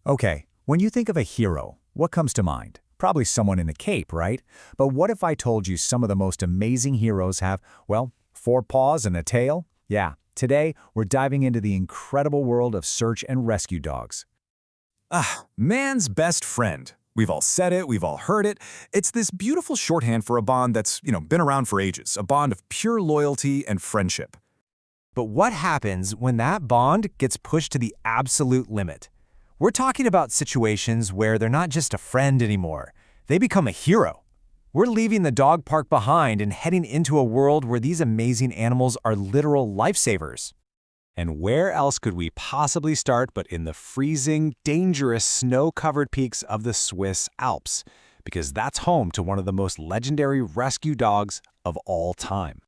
Okay, when you think of a hero, what comes to mind? Probably someone in a cape, right? But what if I told you some of the most amazing heroes have, well, four paws and a tail? Yeah, today we're diving into the incredible world of search and rescue dogs. Man's best friend. We've all said it, we've all heard it. It's this beautiful shorthand for a bond that's, been around for ages, a bond of pure loyalty and friendship. But what happens when that bond gets pushed to the absolute limit? We're talking about situations where they're not just a friend anymore. They become a hero. We're leaving the dog park behind and heading into a world where these amazing animals are literal lifesavers. And where else could we possibly start but in the freezing, dangerous, snow-covered peaks of the Swiss Alps? Because that's home to one of the most legendary rescue dogs of all time.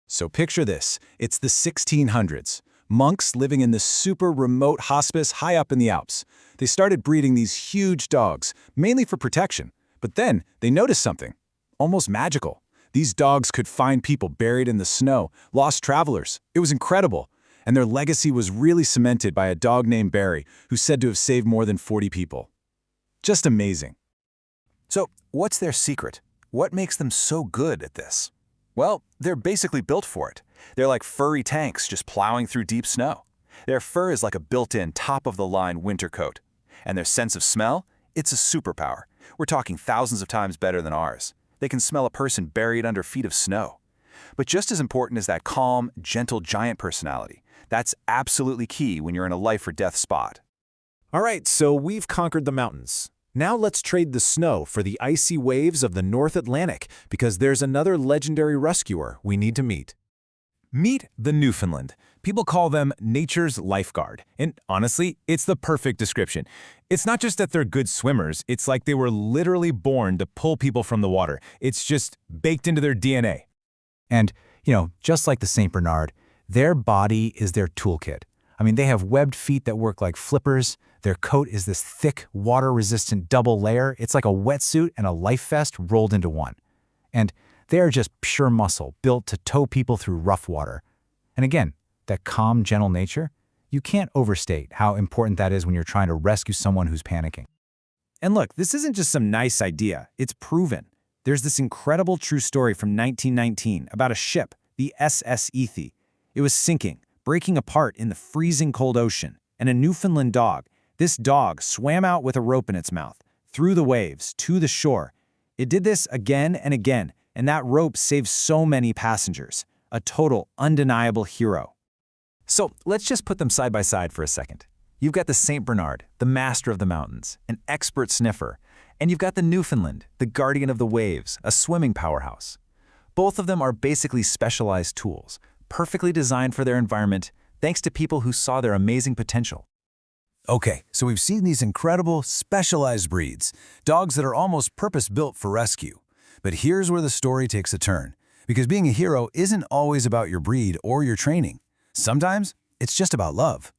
So picture this, it's the 1600s. Monks living in this super remote hospice high up in the Alps. They started breeding these huge dogs, mainly for protection. But then they noticed something, almost magical. These dogs could find people buried in the snow, lost travelers. It was incredible. And their legacy was really cemented by a dog named Barry, who's said to have saved more than 40 people. Just amazing. So, what's their secret? What makes them so good at this? Well, they're basically built for it. They're like furry tanks just plowing through deep snow. Their fur is like a built-in, top-of-the-line winter coat. And their sense of smell? It's a superpower. We're talking thousands of times better than ours. They can smell a person buried under feet of snow. But just as important is that calm, gentle giant personality. That's absolutely key when you're in a life-or-death spot. All right, so we've conquered the mountains. Now let's trade the snow for the icy waves of the North Atlantic, because there's another legendary rescuer we need to meet. Meet the Newfoundland. People call them nature's lifeguard. And honestly, it's the perfect description. It's not just that they're good swimmers, it's like they were literally born to pull people from the water. It's just baked into their DNA. And, just like the Saint Bernard, their body is their toolkit. I mean, they have webbed feet that work like flippers. Their coat is this thick, water-resistant double layer. It's like a wetsuit and a life vest rolled into one. And they are just pure muscle, built to tow people through rough water. And again, that calm, gentle nature, you can't overstate how important that is when you're trying to rescue someone who's panicking. And look, this isn't just some nice idea. It's proven. There's this incredible true story from 1919 about a ship, the SS Ethe. It was sinking, breaking apart in the freezing cold ocean, and a Newfoundland dog. This dog swam out with a rope in its mouth, through the waves, to the shore. It did this again and again, and that rope saved so many passengers. A total, undeniable hero. So let's just put them side by side for a second. You've got the Saint Bernard, the master of the mountains, an expert sniffer, and you've got the Newfoundland, the guardian of the waves, a swimming powerhouse. Both of them are basically specialized tools, perfectly designed for their environment, thanks to people who saw their amazing potential. Okay, so we've seen these incredible, specialized breeds, dogs that are almost purpose-built for rescue. But here's where the story takes a turn, because being a hero isn't always about your breed or your training. Sometimes it's just about love.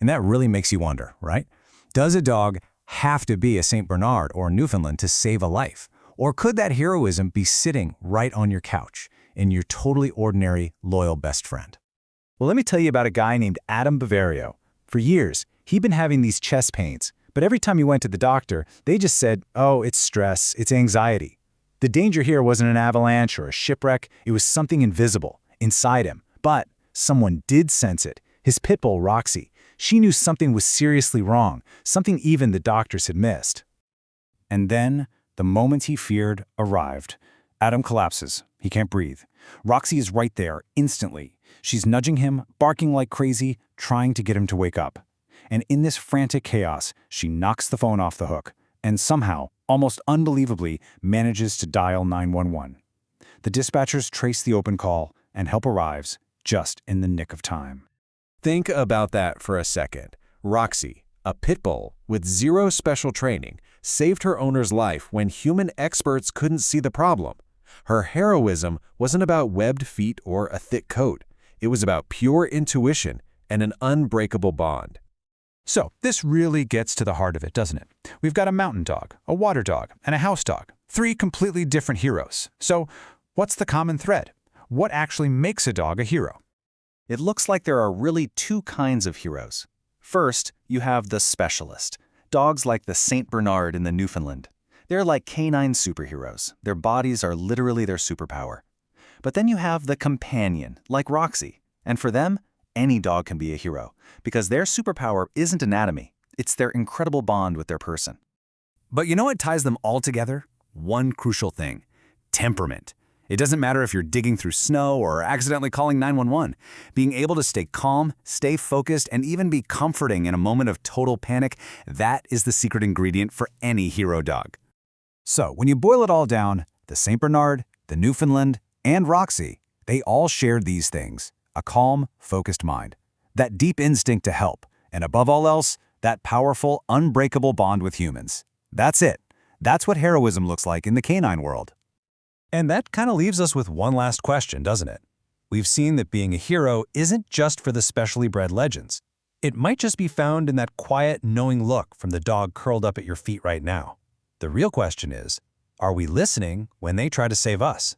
And that really makes you wonder, right? Does a dog have to be a Saint Bernard or Newfoundland to save a life? Or could that heroism be sitting right on your couch in your totally ordinary, loyal best friend? Well, let me tell you about a guy named Adam Bavario. For years, he'd been having these chest pains, but every time he went to the doctor, they just said, oh, it's stress, it's anxiety. The danger here wasn't an avalanche or a shipwreck, it was something invisible, inside him. But someone did sense it, his pit bull, Roxy. She knew something was seriously wrong, something even the doctors had missed. And then, the moment he feared arrived. Adam collapses. He can't breathe. Roxy is right there, instantly. She's nudging him, barking like crazy, trying to get him to wake up. And in this frantic chaos, she knocks the phone off the hook and somehow, almost unbelievably, manages to dial 911. The dispatchers trace the open call, and help arrives just in the nick of time. Think about that for a second. Roxy, a pit bull with zero special training, saved her owner's life when human experts couldn't see the problem. Her heroism wasn't about webbed feet or a thick coat. It was about pure intuition and an unbreakable bond. So, this really gets to the heart of it, doesn't it? We've got a mountain dog, a water dog, and a house dog. Three completely different heroes. So, what's the common thread? What actually makes a dog a hero? It looks like there are really two kinds of heroes. First, you have the specialist. dogs like the Saint Bernard and the Newfoundland. They're like canine superheroes. Their bodies are literally their superpower. But then you have the companion, like Roxy. And for them, any dog can be a hero, because their superpower isn't anatomy. It's their incredible bond with their person. But you know what ties them all together? One crucial thing: temperament. It doesn't matter if you're digging through snow or accidentally calling 911. Being able to stay calm, stay focused, and even be comforting in a moment of total panic, that is the secret ingredient for any hero dog. So, when you boil it all down, the Saint Bernard, the Newfoundland, and Roxy, they all shared these things: a calm, focused mind, that deep instinct to help, and above all else, that powerful, unbreakable bond with humans. That's it. That's what heroism looks like in the canine world. And that kind of leaves us with one last question, doesn't it? We've seen that being a hero isn't just for the specially bred legends. It might just be found in that quiet, knowing look from the dog curled up at your feet right now. The real question is, are we listening when they try to save us?